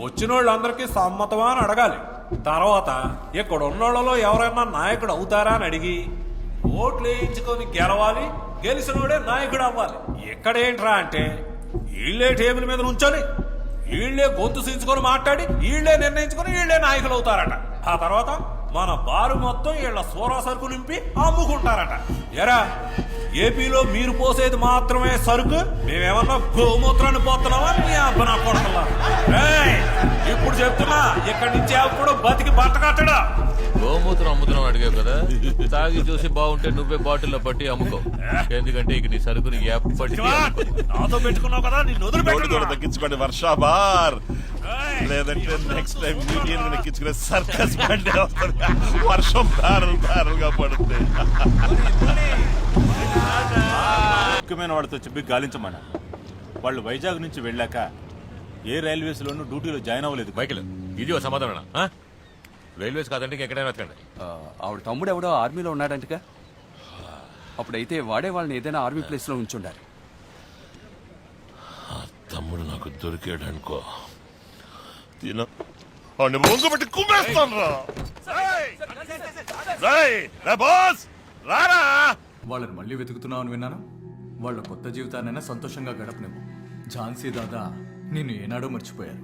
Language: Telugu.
వచ్చిన వాళ్ళందరికీ సమ్మతమా అని అడగాలి. తర్వాత ఇక్కడ ఉన్నోళ్ళలో ఎవరైనా నాయకుడు అవుతారా అని అడిగి ఓట్లు వేయించుకొని గెలవాలి. గెలిచినోడే నాయకుడు అవ్వాలి. ఇక్కడేంట్రా అంటే వీళ్ళే టేబుల్ మీద ఉంచొని వీళ్లే గొంతు సించుకొని మాట్లాడి వీళ్లే నిర్ణయించుకొని వీళ్లే నాయకులు అవుతారట. ఆ తర్వాత మన బారు మొత్తం వీళ్ళ సూరా సరుకు నింపి అమ్ముకుంటారట. ఎరా ఏపీలో మీరు పోసేది మాత్రమే సరుకు, మేమేమన్నా గోమూత్రాన్ని పోతున్నావా నీ అబ్బనా కొడతలా? ఇప్పుడు చెప్తున్నా, ఇక్కడి నుంచి అప్పుడు బతికి బట్ట కట్టడా. గోమూత్రం అమ్ముతున్నావు అడిగావు కదా, తాగి చూసి బాగుంటే నువ్వే బాటిల్లో పట్టి అమ్ముకో. ఎందుకంటే ఇక నీ సరుకుని ఎప్పటికీ నాతో పెట్టుకున్నావు కదా, నీ కూడా తగ్గించుకోండి వర్షాబార్, లేదంటే నెక్స్ట్ టైం మీడియన్ ఎక్కించుకునే సర్కస్ బండి వస్తుంది. వర్షం బ్యారల్ బ్యారల్ గా పడుతుంది. ముఖ్యమైన వాడితో చెప్పి గాలించమన్నా. వాళ్ళు వైజాగ్ నుంచి వెళ్ళాక ఏ రైల్వేస్ లోనూ డ్యూటీలో జాయిన్ అవ్వలేదు. మైకిల్, ఇది ఓ సమాధానం. రైల్వేస్ కాదంటే ఎక్కడైనా వెతకండి. ఆవిడ తమ్ముడు ఎవడో ఆర్మీలో ఉన్నాడంటగా. అప్పుడైతే వాడే వాళ్ళని ఏదైనా ఆర్మీ ప్లేస్ లో ఉంచుండాలి. తమ్ముడు నాకు దొరికాడనుకో, ముందు పెట్టి కుమ్మేస్తాను రా. వాళ్ళని మళ్ళీ వెతుకుతున్నావు అని విన్నాను. వాళ్ళ కొత్త జీవితాన్నైనా సంతోషంగా గడపనివ్వు. ఝాన్సీ దాదా నిన్ను ఏనాడో మర్చిపోయారు.